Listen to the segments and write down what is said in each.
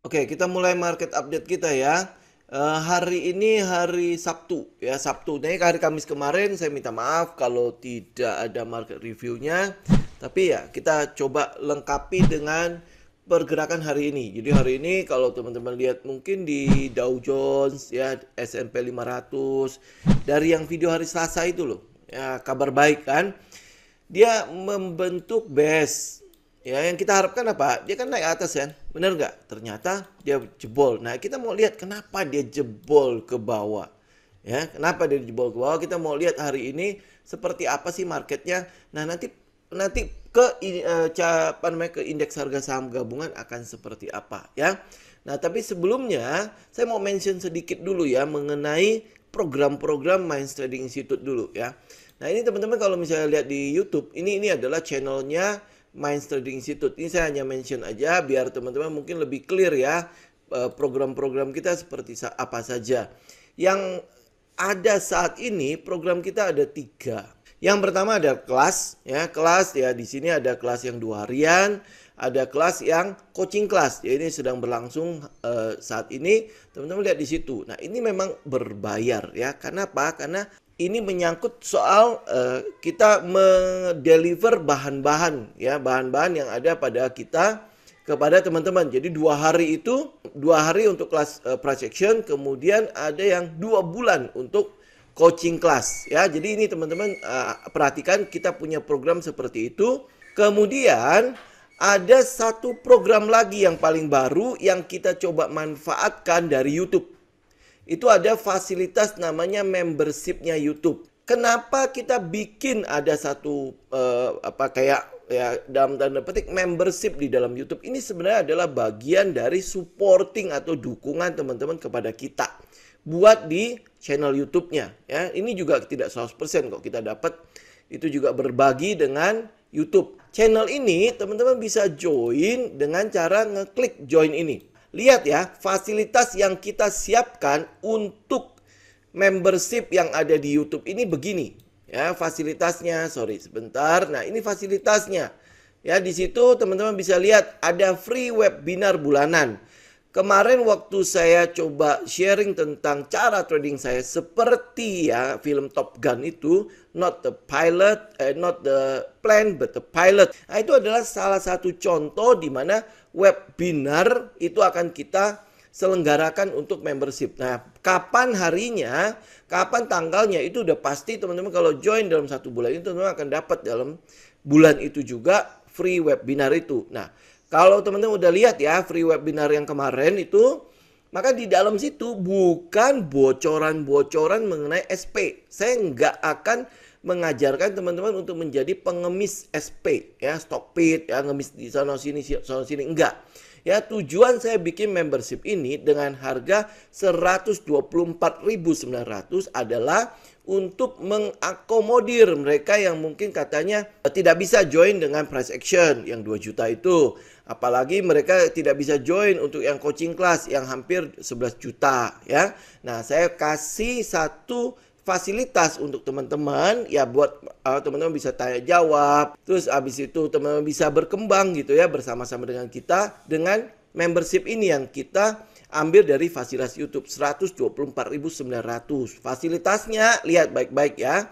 Oke, kita mulai market update kita ya. Hari ini hari Sabtu ya, Sabtu. Nah, hari Kamis kemarin saya minta maaf kalau tidak ada market reviewnya. Tapi ya kita coba lengkapi dengan pergerakan hari ini. Jadi hari ini kalau teman-teman lihat mungkin di Dow Jones ya, S&P 500 dari yang video hari Selasa itu loh. Ya, kabar baik kan. Dia membentuk base. Ya, yang kita harapkan apa? Dia kan naik atas kan, bener nggak? Ternyata dia jebol. Nah, kita mau lihat kenapa dia jebol ke bawah. Ya, kenapa dia jebol ke bawah? Kita mau lihat hari ini seperti apa sih marketnya. Nah, nanti nanti apa namanya, ke indeks harga saham gabungan akan seperti apa ya. Nah, tapi sebelumnya saya mau mention sedikit dulu ya mengenai program-program Minds Trading Institute dulu ya. Nah, ini teman-teman kalau misalnya lihat di YouTube, ini adalah channelnya Minds Trading Institute. Ini saya hanya mention aja biar teman-teman mungkin lebih clear ya program-program kita seperti apa saja. Yang ada saat ini program kita ada 3. Yang pertama ada kelas ya di sini ada kelas yang 2 harian, ada kelas yang coaching kelas. Ya ini sedang berlangsung saat ini. Teman-teman lihat di situ. Nah, ini memang berbayar ya. Karena apa? Karena ini menyangkut soal kita mendeliver bahan-bahan ya, bahan-bahan yang ada pada kita kepada teman-teman. Jadi 2 hari itu 2 hari untuk kelas price action, kemudian ada yang 2 bulan untuk coaching kelas ya. Jadi ini teman-teman perhatikan kita punya program seperti itu. Kemudian ada satu program lagi yang paling baru yang kita coba manfaatkan dari YouTube. Itu ada fasilitas namanya membershipnya YouTube. Kenapa kita bikin ada satu kayak ya dalam tanda petik membership di dalam YouTube ini sebenarnya adalah bagian dari supporting atau dukungan teman-teman kepada kita buat di channel YouTube-nya ya. Ini juga tidak 100% kok kita dapat, itu juga berbagi dengan YouTube. Channel ini teman-teman bisa join dengan cara ngeklik join ini. Lihat ya, fasilitas yang kita siapkan untuk membership yang ada di YouTube ini begini. Ya, fasilitasnya, sorry sebentar. Nah, ini fasilitasnya. Ya, di situ teman-teman bisa lihat ada free webinar bulanan. Kemarin waktu saya coba sharing tentang cara trading saya seperti ya film Top Gun itu, not the plan but the pilot. Nah, itu adalah salah satu contoh di mana webinar itu akan kita selenggarakan untuk membership. Nah, kapan harinya, kapan tanggalnya itu udah pasti teman-teman kalau join dalam 1 bulan itu teman-teman akan dapat dalam bulan itu juga free webinar itu. Nah, kalau teman-teman udah lihat ya free webinar yang kemarin itu, maka di dalam situ bukan bocoran-bocoran mengenai SP. Saya nggak akan mengajarkan teman-teman untuk menjadi pengemis SP ya, Stockpit ya, ngemis di sana sini enggak. Ya, tujuan saya bikin membership ini dengan harga 124.900 adalah untuk mengakomodir mereka yang mungkin katanya tidak bisa join dengan price action yang 2 juta itu. Apalagi mereka tidak bisa join untuk yang coaching class yang hampir 11 juta ya. Nah, saya kasih satu fasilitas untuk teman-teman ya buat teman-teman bisa tanya jawab. Terus habis itu teman-teman bisa berkembang gitu ya bersama-sama dengan kita dengan membership ini yang kita ambil dari fasilitas YouTube 124.900. Fasilitasnya lihat baik-baik ya.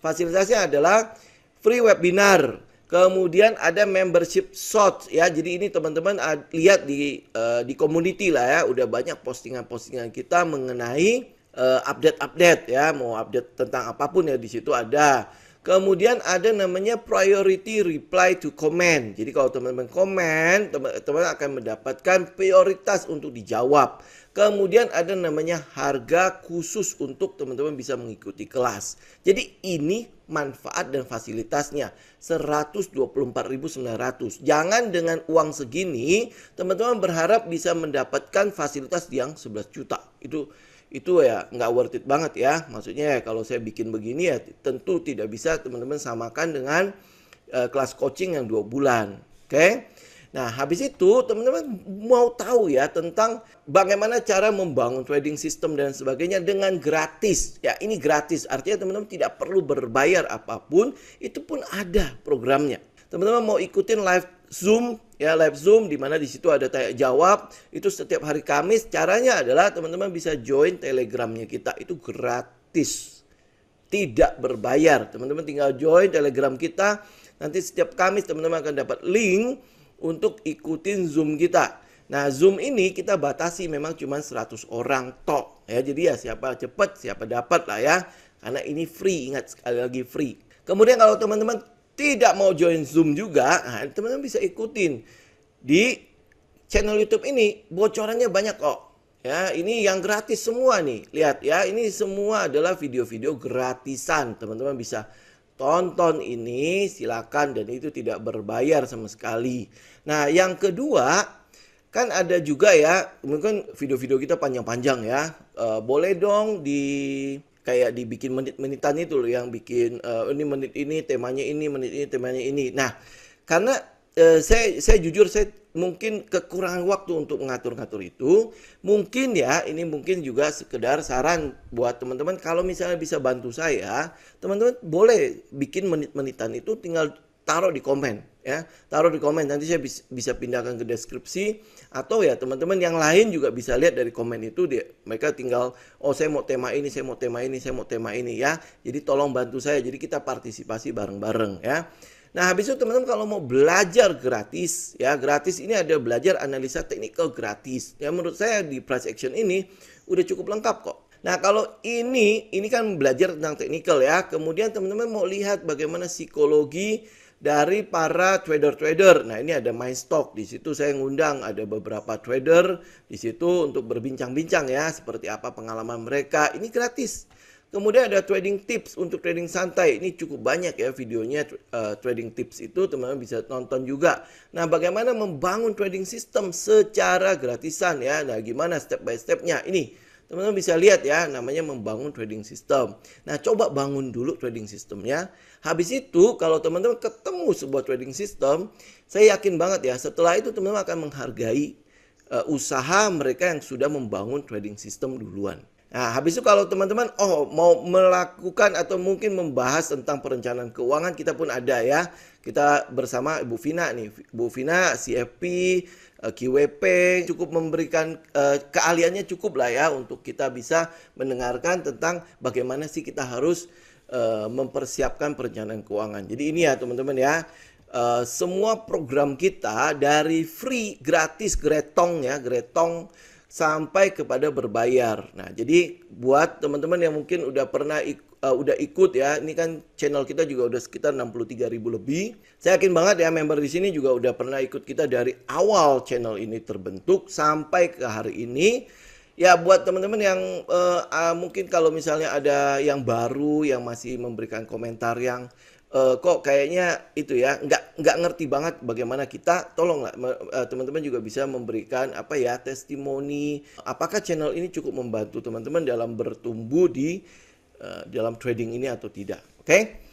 Fasilitasnya adalah free webinar. Kemudian ada membership shot ya. Jadi ini teman-teman lihat di community lah ya, udah banyak postingan-postingan kita mengenai update-update ya, mau update tentang apapun ya di situ ada. Kemudian ada namanya priority reply to comment. Jadi kalau teman-teman komen, teman-teman akan mendapatkan prioritas untuk dijawab. Kemudian ada namanya harga khusus untuk teman-teman bisa mengikuti kelas. Jadi ini manfaat dan fasilitasnya 124.900. Jangan dengan uang segini teman-teman berharap bisa mendapatkan fasilitas yang 11 juta. Itu ya nggak worth it banget ya. Maksudnya ya kalau saya bikin begini ya tentu tidak bisa teman-teman samakan dengan kelas coaching yang 2 bulan. Oke. Nah, habis itu teman-teman mau tahu ya tentang bagaimana cara membangun trading system dan sebagainya dengan gratis. Ya, ini gratis. Artinya teman-teman tidak perlu berbayar apapun, itu pun ada programnya. Teman-teman mau ikutin live Zoom ya, live Zoom di mana di situ ada tanya jawab. Itu setiap hari Kamis. Caranya adalah teman-teman bisa join Telegramnya kita, itu gratis. Tidak berbayar. Teman-teman tinggal join Telegram kita. Nanti setiap Kamis teman-teman akan dapat link untuk ikutin Zoom kita. Nah, Zoom ini kita batasi memang cuma 100 orang tok. Ya, jadi ya siapa cepat, siapa dapat lah ya. Karena ini free, ingat sekali lagi free. Kemudian kalau teman-teman tidak mau join Zoom juga, nah, teman-teman bisa ikutin di channel YouTube ini. Bocorannya banyak kok. Ya, ini yang gratis semua nih. Lihat ya, ini semua adalah video-video gratisan. Teman-teman bisa tonton ini, silakan, dan itu tidak berbayar sama sekali. Nah, yang kedua, kan ada juga ya, mungkin video-video kita panjang-panjang ya. Boleh dong kayak dibikin menit-menitan itu loh, yang bikin ini menit ini temanya ini, menit ini temanya ini. Nah, karena saya jujur saya mungkin kekurangan waktu untuk mengatur-ngatur itu. Mungkin ya, ini mungkin juga sekedar saran buat teman-teman, kalau misalnya bisa bantu saya, teman-teman boleh bikin menit-menitan itu tinggal taruh di komen ya, taruh di komen, nanti saya bisa pindahkan ke deskripsi, atau ya teman-teman yang lain juga bisa lihat dari komen itu, mereka tinggal saya mau tema ini, saya mau tema ini, saya mau tema ini ya. Jadi tolong bantu saya, jadi kita partisipasi bareng-bareng ya. Nah, habis itu teman-teman kalau mau belajar gratis ya, gratis ini ada belajar analisa teknikal gratis. Ya, menurut saya di price action ini udah cukup lengkap kok. Nah, kalau ini kan belajar tentang teknikal ya. Kemudian teman-teman mau lihat bagaimana psikologi dari para trader-trader. Nah, ini ada My Stock. Di situ saya ngundang ada beberapa trader di situ untuk berbincang-bincang ya, seperti apa pengalaman mereka. Ini gratis. Kemudian ada trading tips untuk trading santai. Ini cukup banyak ya videonya, trading tips itu teman-teman bisa tonton juga. Nah, bagaimana membangun trading system secara gratisan ya. Nah, gimana step by stepnya. Ini teman-teman bisa lihat ya, namanya membangun trading system. Nah, coba bangun dulu trading systemnya. Habis itu kalau teman-teman ketemu sebuah trading system, saya yakin banget ya, setelah itu teman-teman akan menghargai usaha mereka yang sudah membangun trading system duluan. Nah, habis itu kalau teman-teman mau melakukan atau mungkin membahas tentang perencanaan keuangan, kita pun ada ya. Kita bersama Ibu Vina nih. Bu Vina, CFP, QWP, cukup memberikan keahliannya cukup lah ya untuk kita bisa mendengarkan tentang bagaimana sih kita harus mempersiapkan perencanaan keuangan. Jadi ini ya teman-teman ya. Semua program kita dari free, gratis, gretong sampai kepada berbayar. Nah, jadi buat teman-teman yang mungkin udah pernah udah ikut ya, ini kan channel kita juga udah sekitar 63.000 lebih. Saya yakin banget ya member di sini juga udah pernah ikut kita dari awal channel ini terbentuk sampai ke hari ini. Ya, buat teman-teman yang mungkin kalau misalnya ada yang baru yang masih memberikan komentar yang kok kayaknya itu ya nggak ngerti banget bagaimana kita, tolonglah teman-teman juga bisa memberikan testimoni, apakah channel ini cukup membantu teman-teman dalam bertumbuh di dalam trading ini atau tidak. Oke?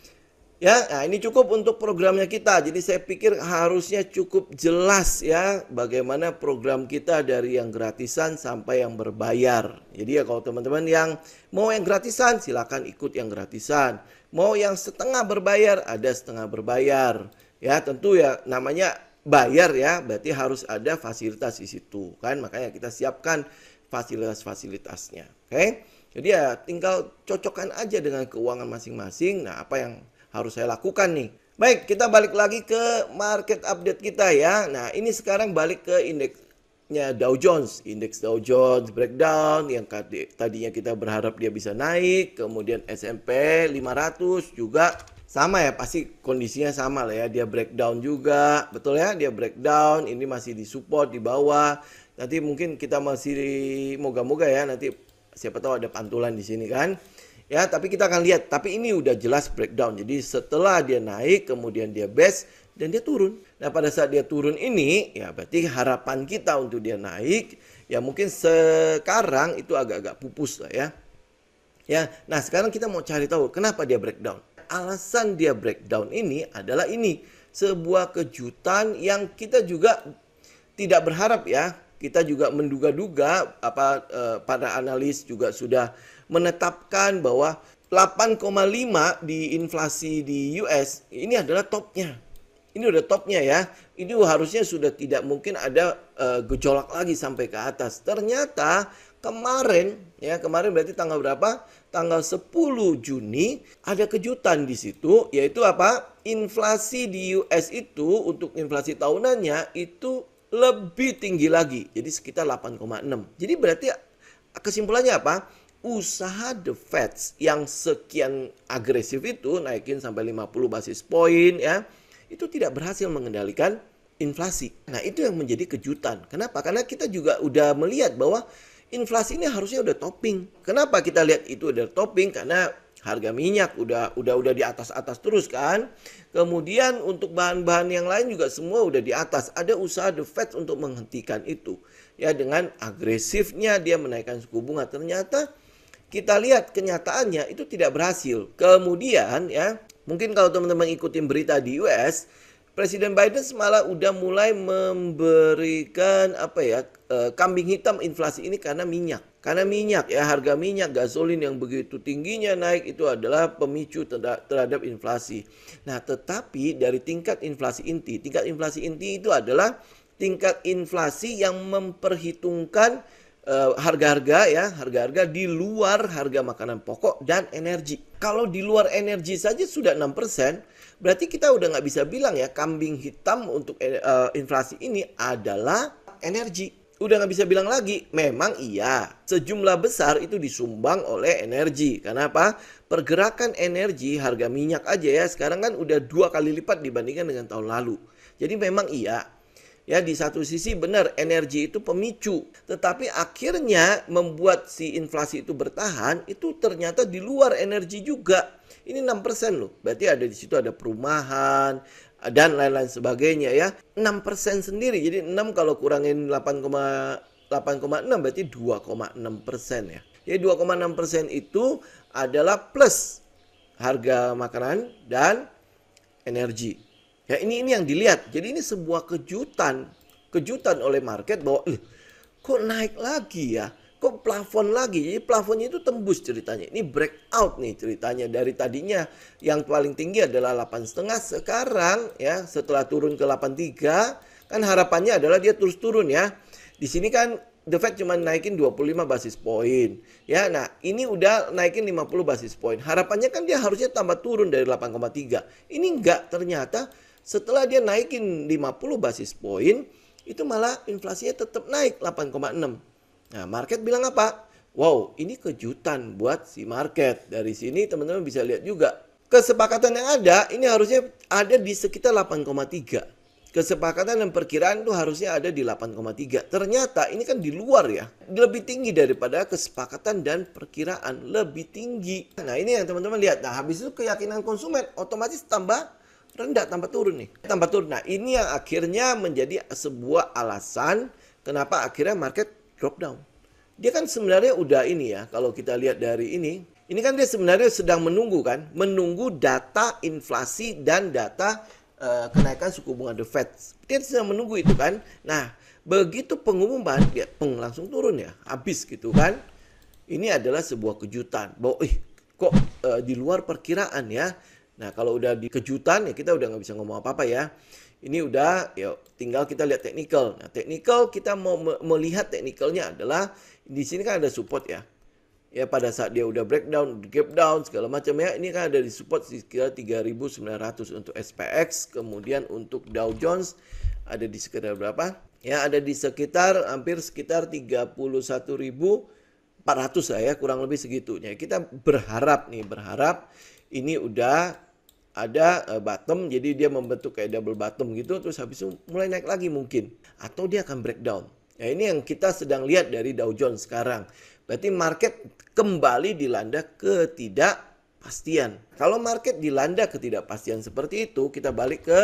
Ya, nah ini cukup untuk programnya kita. Jadi saya pikir harusnya cukup jelas ya bagaimana program kita dari yang gratisan sampai yang berbayar. Jadi ya kalau teman-teman yang mau yang gratisan silakan ikut yang gratisan. Mau yang setengah berbayar ada setengah berbayar. Ya, tentu ya namanya bayar ya, berarti harus ada fasilitas di situ kan. Makanya kita siapkan fasilitas-fasilitasnya. Oke? Jadi ya tinggal cocokkan aja dengan keuangan masing-masing. Nah, apa yang harus saya lakukan nih. Baik, kita balik lagi ke market update kita ya. Nah, ini sekarang balik ke indeksnya Dow Jones. Indeks Dow Jones breakdown yang tadinya kita berharap dia bisa naik. Kemudian S&P 500 juga sama ya, pasti kondisinya sama lah ya. Dia breakdown juga, betul ya, dia breakdown. Ini masih di support di bawah. Nanti mungkin kita masih moga-moga ya, nanti siapa tahu ada pantulan di sini kan. Ya, tapi kita akan lihat. Tapi ini udah jelas breakdown. Jadi setelah dia naik, kemudian dia best, dan dia turun. Nah, pada saat dia turun ini, ya berarti harapan kita untuk dia naik, ya mungkin sekarang itu agak-agak pupus lah ya. Ya, nah sekarang kita mau cari tahu kenapa dia breakdown. Alasan dia breakdown ini adalah ini. Sebuah kejutan yang kita juga tidak berharap ya. Kita juga menduga-duga, para analis juga sudah menetapkan bahwa 8,5 di inflasi di US ini adalah topnya. Ini udah topnya ya. Ini harusnya sudah tidak mungkin ada gejolak lagi sampai ke atas. Ternyata kemarin ya, kemarin berarti tanggal berapa? Tanggal 10 Juni ada kejutan di situ, yaitu apa? Inflasi di US itu untuk inflasi tahunannya itu lebih tinggi lagi. Jadi sekitar 8,6. Jadi berarti kesimpulannya apa? Usaha The Fed yang sekian agresif itu naikin sampai 50 basis poin ya, itu tidak berhasil mengendalikan inflasi. Nah, itu yang menjadi kejutan. Kenapa? Karena kita juga udah melihat bahwa inflasi ini harusnya udah topping. Kenapa kita lihat itu udah topping? Karena harga minyak udah di atas-atas terus kan. Kemudian untuk bahan-bahan yang lain juga semua udah di atas. Ada usaha The Fed untuk menghentikan itu. Ya, dengan agresifnya dia menaikkan suku bunga. Ternyata kita lihat kenyataannya itu tidak berhasil. Kemudian ya, mungkin kalau teman-teman ikutin berita di US, Presiden Biden malah udah mulai memberikan kambing hitam inflasi ini karena minyak. Karena minyak ya, harga minyak gasolin yang begitu tingginya naik itu adalah pemicu terhadap inflasi. Nah, tetapi dari tingkat inflasi inti itu adalah tingkat inflasi yang memperhitungkan harga-harga di luar harga makanan pokok dan energi. Kalau di luar energi saja sudah 6%, berarti kita udah nggak bisa bilang ya kambing hitam untuk inflasi ini adalah energi. Udah nggak bisa bilang lagi. Memang iya, sejumlah besar itu disumbang oleh energi. Kenapa? Pergerakan energi, harga minyak aja ya sekarang kan udah 2 kali lipat dibandingkan dengan tahun lalu. Jadi memang iya. Ya, di satu sisi benar energi itu pemicu, tetapi akhirnya membuat si inflasi itu bertahan itu ternyata di luar energi juga. Ini 6% loh. Berarti ada di situ ada perumahan dan lain-lain sebagainya ya. 6% sendiri. Jadi 6 kalau kurangin 8,6 berarti 2,6% ya. Jadi 2,6% itu adalah plus harga makanan dan energi. Ya, ini yang dilihat. Jadi ini sebuah kejutan oleh market bahwa kok naik lagi ya? Kok plafon lagi? Jadi plafonnya itu tembus ceritanya. Ini breakout nih ceritanya. Dari tadinya yang paling tinggi adalah 8,5, sekarang ya setelah turun ke 8,3 kan harapannya adalah dia terus turun ya. Di sini kan The Fed cuma naikin 25 basis poin. Ya, nah ini udah naikin 50 basis poin. Harapannya kan dia harusnya tambah turun dari 8,3. Ini enggak, ternyata setelah dia naikin 50 basis poin, itu malah inflasinya tetap naik 8,6. Nah, market bilang apa? Wow, ini kejutan buat si market. Dari sini teman-teman bisa lihat juga. Kesepakatan yang ada, ini harusnya ada di sekitar 8,3. Kesepakatan dan perkiraan itu harusnya ada di 8,3. Ternyata ini kan di luar ya. Lebih tinggi daripada kesepakatan dan perkiraan. Lebih tinggi. Nah, ini yang teman-teman lihat. Nah, habis itu keyakinan konsumen otomatis tambah rendah, tambah turun nih. Tambah turun. Nah, ini yang akhirnya menjadi sebuah alasan kenapa akhirnya market drop down. Dia kan sebenarnya udah ini ya, kalau kita lihat dari ini kan dia sebenarnya sedang menunggu kan, menunggu data inflasi dan data kenaikan suku bunga The Fed. Dia sedang menunggu itu kan. Nah, begitu pengumuman dia langsung turun ya, habis gitu kan. Ini adalah sebuah kejutan bahwa kok di luar perkiraan ya. Nah, kalau udah di kejutan ya kita udah nggak bisa ngomong apa-apa ya. Ini udah, ya tinggal kita lihat teknikal. Nah, teknikal kita mau melihat teknikalnya adalah di sini kan ada support ya. Ya, pada saat dia udah breakdown, gap down segala macam ya, ini kan ada di support sekitar 3.900 untuk SPX, kemudian untuk Dow Jones ada di sekitar berapa? Ya, ada di sekitar hampir sekitar 31.400 lah ya, kurang lebih segitu. Ya, kita berharap ini udah ada bottom, jadi dia membentuk kayak double bottom gitu, terus habis itu mulai naik lagi mungkin, atau dia akan breakdown. Nah, ini yang kita sedang lihat dari Dow Jones sekarang. Berarti market kembali dilanda ketidakpastian. Kalau market dilanda ketidakpastian seperti itu, kita balik ke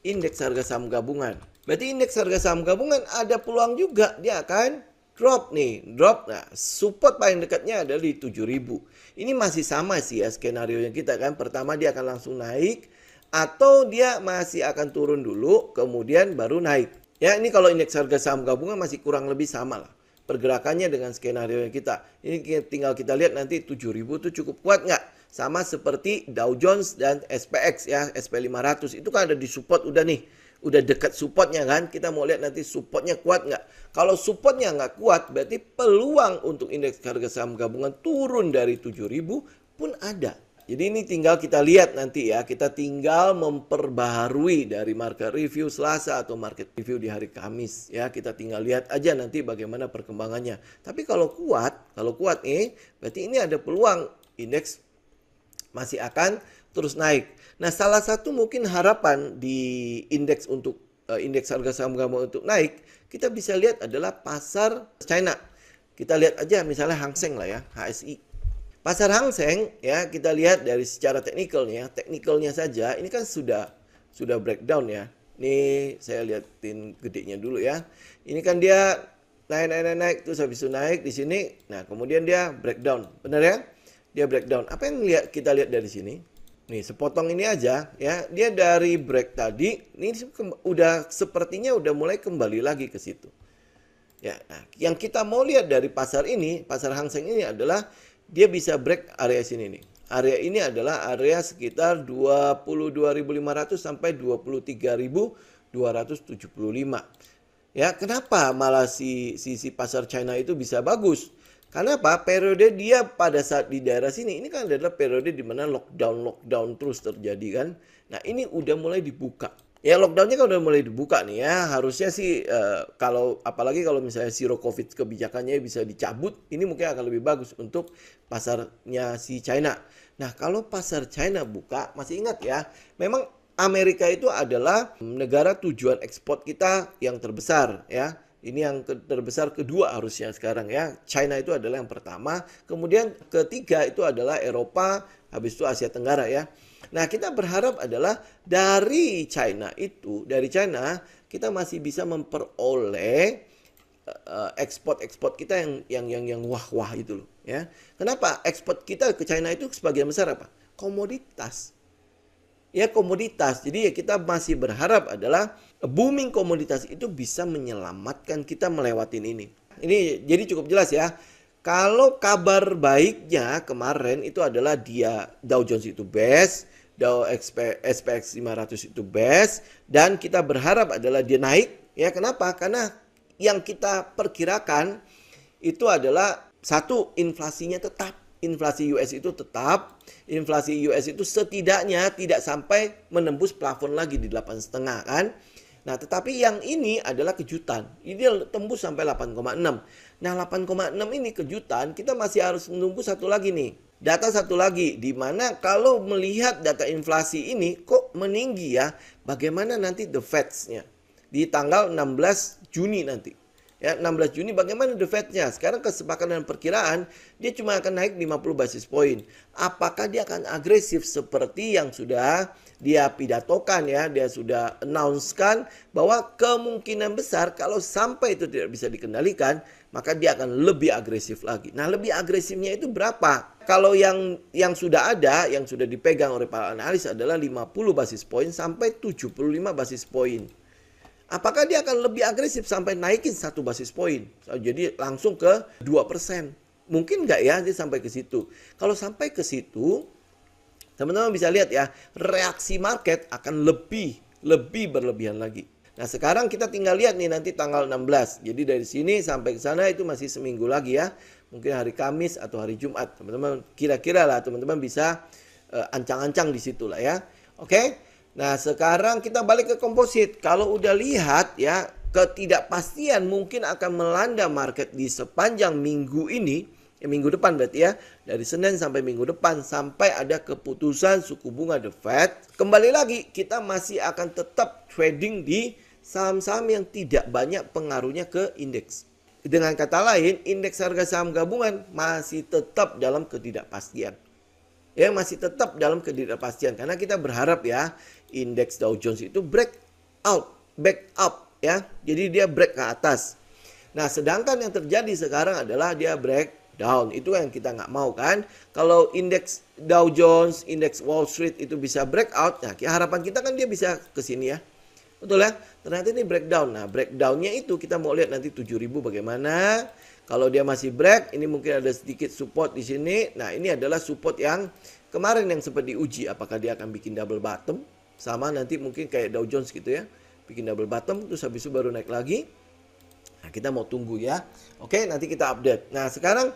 indeks harga saham gabungan. Berarti indeks harga saham gabungan ada peluang juga dia akan drop nih, drop. Nah, support paling dekatnya adalah di 7.000. Ini masih sama sih ya skenario yang kita kan. Pertama dia akan langsung naik atau dia masih akan turun dulu kemudian baru naik. Ya, ini kalau indeks harga saham gabungan masih kurang lebih sama lah pergerakannya dengan skenario yang kita. Ini tinggal kita lihat nanti 7.000 itu cukup kuat nggak? Sama seperti Dow Jones dan SPX ya, SP500 itu kan ada di support udah nih. Udah dekat supportnya kan, kita mau lihat nanti supportnya kuat nggak. Kalau supportnya nggak kuat, berarti peluang untuk indeks harga saham gabungan turun dari 7.000 pun ada. Jadi ini tinggal kita lihat nanti ya, kita tinggal memperbaharui dari market review Selasa atau market review di hari Kamis ya. Kita tinggal lihat aja nanti bagaimana perkembangannya. Tapi kalau kuat nih, berarti ini ada peluang indeks masih akan terus naik. Nah, salah satu mungkin harapan di indeks untuk indeks harga saham gabungan untuk naik, kita bisa lihat adalah pasar China. Kita lihat aja misalnya Hang Seng lah ya, HSI. Pasar Hang Seng ya, kita lihat dari secara teknikalnya, teknikalnya saja ini kan sudah breakdown ya. Ini saya liatin gedenya dulu ya. Ini kan dia naik terus habis itu naik di sini. Nah, kemudian dia breakdown. Benar ya? Dia breakdown. Apa yang kita lihat dari sini? Nih, sepotong ini aja ya. Dia dari break tadi, ini udah sepertinya udah mulai kembali lagi ke situ. Ya, nah, yang kita mau lihat dari pasar ini, pasar Hang Seng ini adalah dia bisa break area sini nih. Area ini adalah area sekitar 22.500 sampai 23.275. Ya, kenapa malah si pasar China itu bisa bagus? Karena apa? Periode dia pada saat di daerah sini ini kan adalah periode di mana lockdown terus terjadi kan. Nah, ini udah mulai dibuka. Ya, lockdownnya kan udah mulai dibuka nih ya. Harusnya sih apalagi kalau misalnya zero covid kebijakannya bisa dicabut, ini mungkin akan lebih bagus untuk pasarnya si China. Nah, kalau pasar China buka, masih ingat ya, memang Amerika itu adalah negara tujuan ekspor kita yang terbesar ya. Ini yang terbesar kedua harusnya sekarang ya. China itu adalah yang pertama, kemudian ketiga itu adalah Eropa, habis itu Asia Tenggara ya. Nah, kita berharap adalah dari China kita masih bisa memperoleh ekspor kita yang wah-wah itu loh ya. Kenapa? Ekspor kita ke China itu sebagian besar apa? Komoditas. Ya, komoditas. Jadi ya kita masih berharap adalah booming komoditas itu bisa menyelamatkan kita melewatin ini. Ini jadi cukup jelas ya. Kalau kabar baiknya kemarin itu adalah Dow Jones itu best, SPX 500 itu best, dan kita berharap adalah dia naik. Ya, kenapa? Karena yang kita perkirakan itu adalah satu, inflasinya tetap. Inflasi US itu tetap. Inflasi US itu setidaknya tidak sampai menembus plafon lagi di 8,5 kan. Nah, tetapi yang ini adalah kejutan. Ini dia tembus sampai 8,6. Nah, 8,6 ini kejutan, kita masih harus menunggu satu lagi nih. Data satu lagi, di mana kalau melihat data inflasi ini kok meninggi ya, bagaimana nanti the Fed-nya di tanggal 16 Juni nanti. Ya, 16 Juni bagaimana the Fed-nya? Sekarang kesepakatan perkiraan dia cuma akan naik 50 basis point. Apakah dia akan agresif seperti yang sudah dia pidatokan ya, dia sudah announce-kan bahwa kemungkinan besar kalau sampai itu tidak bisa dikendalikan, maka dia akan lebih agresif lagi. Nah, lebih agresifnya itu berapa? Kalau yang sudah ada, yang sudah dipegang oleh para analis adalah 50 basis point sampai 75 basis point. Apakah dia akan lebih agresif sampai naikin 1 basis point? Jadi langsung ke 2%. Mungkin nggak ya dia sampai ke situ. Kalau sampai ke situ, teman-teman bisa lihat ya, reaksi market akan lebih berlebihan lagi. Nah, sekarang kita tinggal lihat nih nanti tanggal 16. Jadi dari sini sampai ke sana itu masih seminggu lagi ya. Mungkin hari Kamis atau hari Jumat. Teman-teman kira-kira lah teman-teman bisa ancang-ancang di situ lah ya. Oke? Nah, sekarang kita balik ke komposit. Kalau udah lihat ya, ketidakpastian mungkin akan melanda market di sepanjang minggu ini, minggu depan berarti ya, dari Senin sampai minggu depan, sampai ada keputusan suku bunga The Fed. Kembali lagi, kita masih akan tetap trading di saham-saham yang tidak banyak pengaruhnya ke indeks. Dengan kata lain, indeks harga saham gabungan masih tetap dalam ketidakpastian. Ya, masih tetap dalam ketidakpastian karena kita berharap ya indeks Dow Jones itu back up ya. Jadi dia break ke atas. Nah, sedangkan yang terjadi sekarang adalah dia break down. Itu yang kita nggak mau kan. Kalau indeks Dow Jones, indeks Wall Street itu bisa breakout, nah harapan kita kan dia bisa ke sini ya. Betul ya? Ternyata ini breakdown. Nah, breakdownnya itu kita mau lihat nanti 7.000 bagaimana. Kalau dia masih break, ini mungkin ada sedikit support di sini. Nah, ini adalah support yang kemarin yang sempat diuji apakah dia akan bikin double bottom, sama nanti mungkin kayak Dow Jones gitu ya, bikin double bottom terus habis itu baru naik lagi. Nah, kita mau tunggu ya. Oke, nanti kita update. Nah, sekarang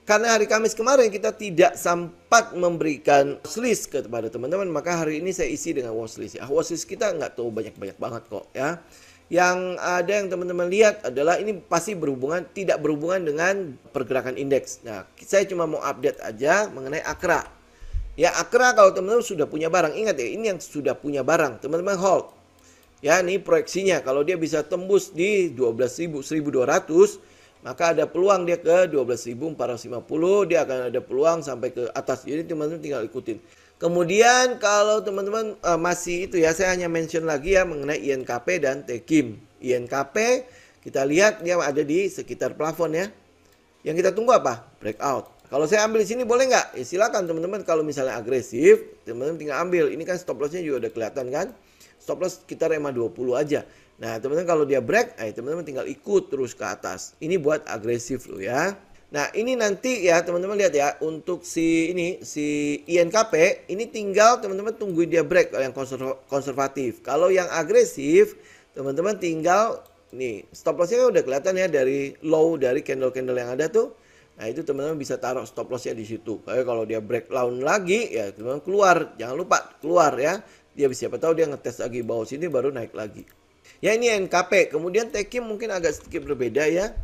karena hari Kamis kemarin kita tidak sempat memberikan watchlist kepada teman-teman, maka hari ini saya isi dengan watchlist ya. Watchlist kita nggak tahu banyak-banyak banget kok ya. Yang ada yang teman-teman lihat adalah ini pasti tidak berhubungan dengan pergerakan indeks. Nah, saya cuma mau update aja mengenai AKRA. Ya, AKRA kalau teman-teman sudah punya barang, ingat ya, ini yang sudah punya barang, teman-teman hold. Ya, ini proyeksinya kalau dia bisa tembus di 12.000, 1.200, maka ada peluang dia ke 12.450, dia akan ada peluang sampai ke atas. Jadi teman-teman tinggal ikutin. Kemudian kalau teman-teman masih itu ya, saya hanya mention lagi ya mengenai INKP dan TKIM. INKP kita lihat dia ada di sekitar plafon ya. Yang kita tunggu apa? Breakout. Kalau saya ambil di sini boleh nggak? Ya silakan teman-teman, kalau misalnya agresif, teman-teman tinggal ambil. Ini kan stop lossnya juga udah kelihatan kan? Stop loss kita EMA 20 aja. Nah, teman-teman kalau dia break, teman-teman tinggal ikut terus ke atas. Ini buat agresif loh ya. Nah, ini nanti ya teman-teman lihat ya, untuk si INKP, ini tinggal teman-teman tungguin dia break kalau yang konservatif. Kalau yang agresif, teman-teman tinggal nih, stop lossnya udah kelihatan ya dari low dari candle-candle yang ada tuh. Nah, itu teman-teman bisa taruh stop lossnya di situ. Kayak kalau dia breakdown lagi, ya teman-teman keluar. Jangan lupa keluar ya. Dia siapa tahu dia ngetes lagi bawah sini baru naik lagi. Ya, ini NKP. Kemudian TKIM mungkin agak sedikit berbeda ya.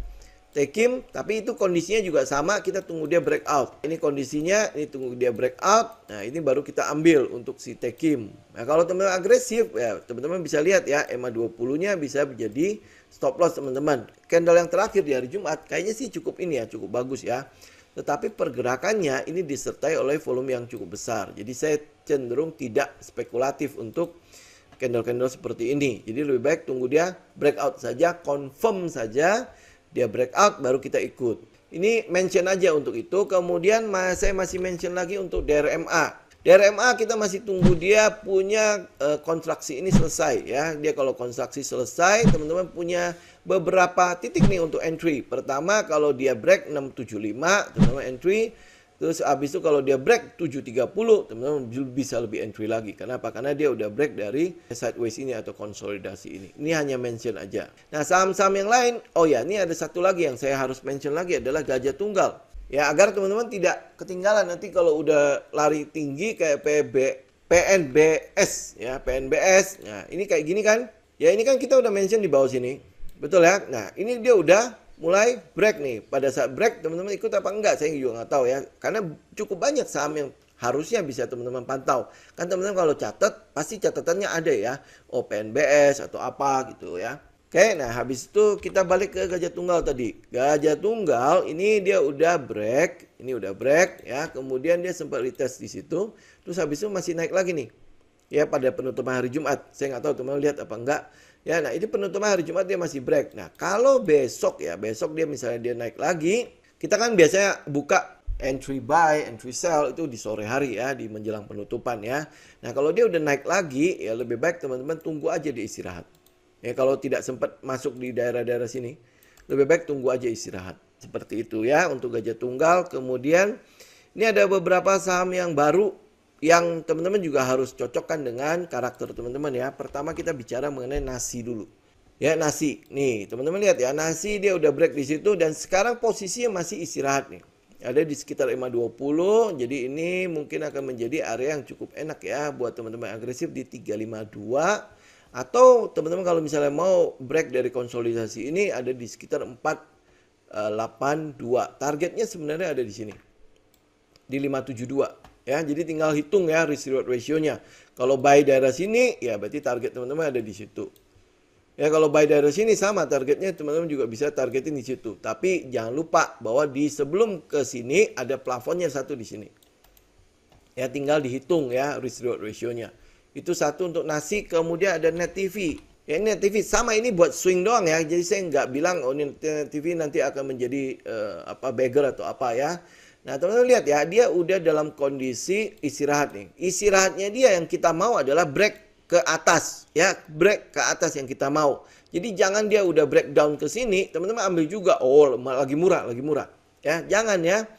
TKIM, tapi itu kondisinya juga sama. Kita tunggu dia breakout. Ini kondisinya, ini tunggu dia breakout. Nah, ini baru kita ambil untuk si TKIM. Nah, kalau teman-teman agresif, ya teman-teman bisa lihat ya, EMA 20-nya bisa menjadi stop loss teman-teman. Candle yang terakhir di hari Jumat, kayaknya sih cukup ini ya, cukup bagus ya. Tetapi pergerakannya ini disertai oleh volume yang cukup besar. Jadi saya cenderung tidak spekulatif untuk candle-candle seperti ini. Jadi lebih baik tunggu dia breakout saja, confirm saja dia breakout baru kita ikut. Ini mention aja untuk itu. Kemudian saya masih mention lagi untuk DRMA. DRMA kita masih tunggu dia punya konstruksi ini selesai ya. Dia kalau konstruksi selesai, teman-teman punya beberapa titik nih untuk entry. Pertama kalau dia break 675, teman-teman entry. Terus habis itu kalau dia break 730, teman-teman bisa lebih entry lagi. Kenapa? Karena dia udah break dari sideways ini atau konsolidasi ini. Ini hanya mention aja. Nah, saham-saham yang lain, oh ya, ini ada satu lagi yang saya harus mention lagi adalah Gajah Tunggal. Ya, agar teman-teman tidak ketinggalan nanti kalau udah lari tinggi kayak PNBS ya, PNBS. Nah, ini kayak gini kan? Ya, ini kan kita udah mention di bawah sini. Betul ya? Nah, ini dia udah mulai break nih. Pada saat break teman-teman ikut apa enggak? Saya juga nggak tahu ya. Karena cukup banyak saham yang harusnya bisa teman-teman pantau. Kan teman-teman kalau catat pasti catatannya ada ya. Oh, PNBS atau apa gitu ya. Oke, nah habis itu kita balik ke Gajah Tunggal tadi. Gajah Tunggal ini dia udah break, ya. Kemudian dia sempat retest di situ. Terus habis itu masih naik lagi nih. Ya, pada penutupan hari Jumat. Saya nggak tahu teman-teman lihat apa enggak. Ya, nah ini penutupan hari Jumat dia masih break. Nah, kalau besok dia misalnya dia naik lagi, kita kan biasanya buka entry buy, entry sell itu di sore hari ya, di menjelang penutupan ya. Nah, kalau dia udah naik lagi, ya lebih baik teman-teman tunggu aja dia istirahat. Ya, kalau tidak sempat masuk di daerah-daerah sini, lebih baik tunggu aja istirahat. Seperti itu ya untuk Gajah Tunggal. Kemudian ini ada beberapa saham yang baru yang teman-teman juga harus cocokkan dengan karakter teman-teman ya. Pertama kita bicara mengenai nasi dulu. Ya, nasi. Nih, teman-teman lihat ya, nasi dia udah break di situ dan sekarang posisinya masih istirahat nih. Ada di sekitar EMA 20. Jadi ini mungkin akan menjadi area yang cukup enak ya buat teman-teman agresif di 352. Atau teman-teman kalau misalnya mau break dari konsolidasi ini ada di sekitar 482. Targetnya sebenarnya ada di sini. Di 572 ya. Jadi tinggal hitung ya risk reward ratio-nya. Kalau buy daerah sini ya berarti target teman-teman ada di situ. Ya, kalau buy daerah sini sama targetnya teman-teman juga bisa targetin di situ. Tapi jangan lupa bahwa di sebelum ke sini ada plafonnya satu di sini. Ya, tinggal dihitung ya risk reward ratio-nya. Itu satu untuk nasi. Kemudian ada Net TV. Ya, ini Net TV sama, ini buat swing doang ya. Jadi saya nggak bilang oh ini Net TV nanti akan menjadi beggar atau apa ya. Nah, teman-teman lihat ya, dia udah dalam kondisi istirahat nih. Istirahatnya dia yang kita mau adalah break ke atas ya, break ke atas yang kita mau. Jadi jangan dia udah breakdown ke sini, teman-teman ambil juga. Oh, lagi murah ya. Jangan ya.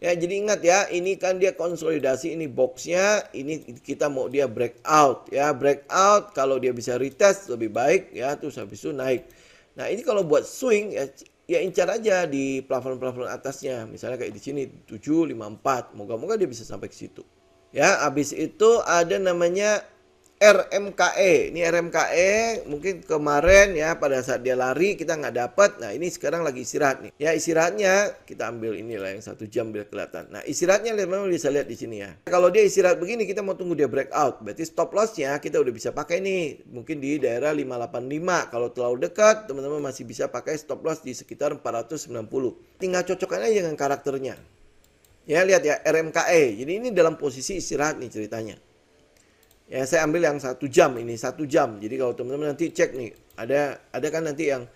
Ya, jadi ingat ya, ini kan dia konsolidasi, ini boxnya, ini kita mau dia breakout ya, breakout kalau dia bisa retest lebih baik ya, terus habis itu naik. Nah, ini kalau buat swing ya, ya incar aja di plafon-plafon atasnya, misalnya kayak di sini 754, moga-moga dia bisa sampai ke situ. Ya, habis itu ada namanya RMKE. Ini RMKE mungkin kemarin ya pada saat dia lari kita nggak dapat. Nah ini sekarang lagi istirahat nih. Ya istirahatnya kita ambil inilah yang 1 jam biar kelihatan. Nah istirahatnya memang bisa lihat di sini ya. Kalau dia istirahat begini kita mau tunggu dia breakout. Berarti stop lossnya kita udah bisa pakai nih. Mungkin di daerah 585. Kalau terlalu dekat teman-teman masih bisa pakai stop loss di sekitar 490. Tinggal cocokkan aja dengan karakternya. Ya lihat ya RMKE. Jadi ini dalam posisi istirahat nih ceritanya. Ya saya ambil yang 1 jam ini 1 jam. Jadi kalau teman-teman nanti cek nih, ada kan nanti yang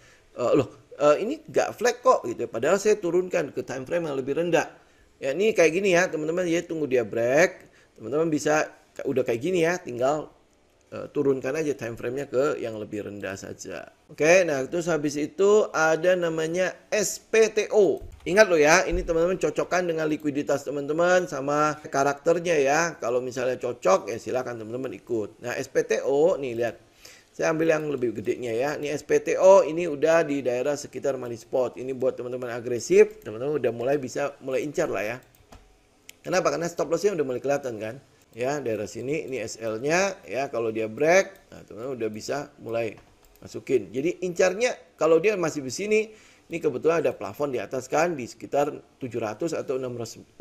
ini nggak flag kok gitu. Padahal saya turunkan ke time frame yang lebih rendah. Ya ini kayak gini ya teman-teman, ya tunggu dia break. Teman-teman bisa udah kayak gini ya, tinggal turunkan aja time frame-nya ke yang lebih rendah saja. Oke, nah terus habis itu ada namanya SPTO. Ingat loh ya, ini teman-teman cocokkan dengan likuiditas teman-teman sama karakternya ya. Kalau misalnya cocok ya silakan teman-teman ikut. Nah SPTO nih lihat, saya ambil yang lebih gedenya ya. Ini SPTO ini udah di daerah sekitar money spot. Ini buat teman-teman agresif, teman-teman udah mulai incar lah ya. Kenapa? Karena stop lossnya udah mulai kelihatan kan. Ya daerah sini ini SL-nya ya, kalau dia break, nah teman-teman udah bisa mulai masukin. Jadi incarnya kalau dia masih di sini, ini kebetulan ada plafon di atas kan di sekitar 700 atau 695,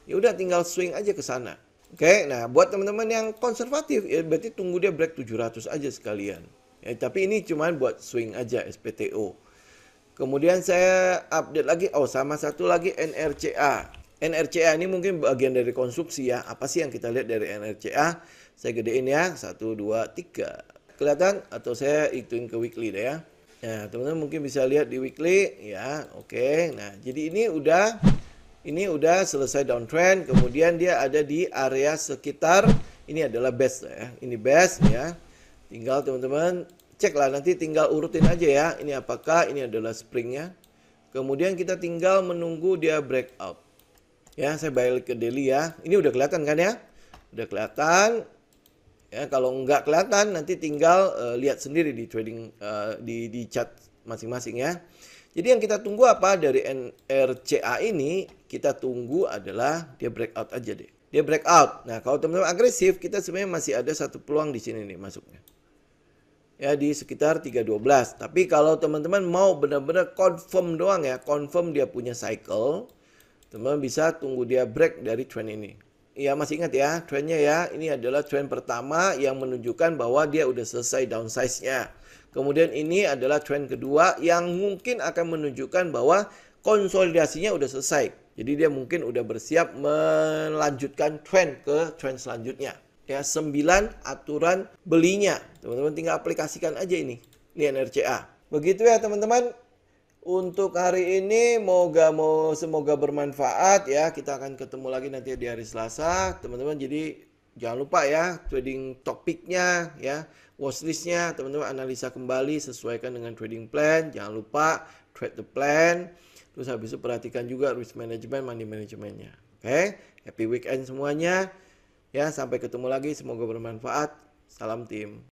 ya udah tinggal swing aja ke sana. Oke, nah buat teman-teman yang konservatif ya berarti tunggu dia break 700 aja sekalian. Ya, tapi ini cuman buat swing aja SPTO. Kemudian saya update lagi, sama satu lagi NRCA. NRCA ini mungkin bagian dari konstruksi ya. Apa sih yang kita lihat dari NRCA? Saya gedein ya, 1, 2, 3. Kelihatan? Atau saya ituin ke weekly deh ya. Nah, teman-teman mungkin bisa lihat di weekly ya. Oke. Nah, jadi ini udah selesai downtrend. Kemudian dia ada di area sekitar, ini adalah base ya. Ini base ya. Tinggal teman-teman cek lah, nanti tinggal urutin aja ya. Ini apakah ini adalah springnya. Kemudian kita tinggal menunggu dia breakout. Ya, saya balik ke daily ya. Ini udah kelihatan kan ya? Udah kelihatan. Ya, kalau nggak kelihatan nanti tinggal lihat sendiri di trading di chart masing-masing ya. Jadi yang kita tunggu apa dari NRCA ini? Kita tunggu adalah dia breakout aja deh. Dia breakout. Nah, kalau teman-teman agresif, kita sebenarnya masih ada satu peluang di sini nih masuknya. Ya, di sekitar 312. Tapi kalau teman-teman mau benar-benar confirm doang ya, confirm dia punya cycle, teman-teman bisa tunggu dia break dari trend ini. Ya masih ingat ya, trendnya ya, ini adalah trend pertama yang menunjukkan bahwa dia udah selesai downsize-nya. Kemudian ini adalah trend kedua yang mungkin akan menunjukkan bahwa konsolidasinya udah selesai. Jadi dia mungkin udah bersiap melanjutkan trend ke trend selanjutnya. Ya 9 aturan belinya. Teman-teman tinggal aplikasikan aja ini. Ini NRCA. Begitu ya teman-teman. Untuk hari ini semoga bermanfaat ya. Kita akan ketemu lagi nanti di hari Selasa, teman-teman. Jadi jangan lupa ya trading topiknya ya, watchlistnya teman-teman analisa kembali, sesuaikan dengan trading plan. Jangan lupa trade the plan. Terus habis itu perhatikan juga risk management, money managementnya. Oke, happy weekend semuanya. Ya, sampai ketemu lagi. Semoga bermanfaat. Salam tim.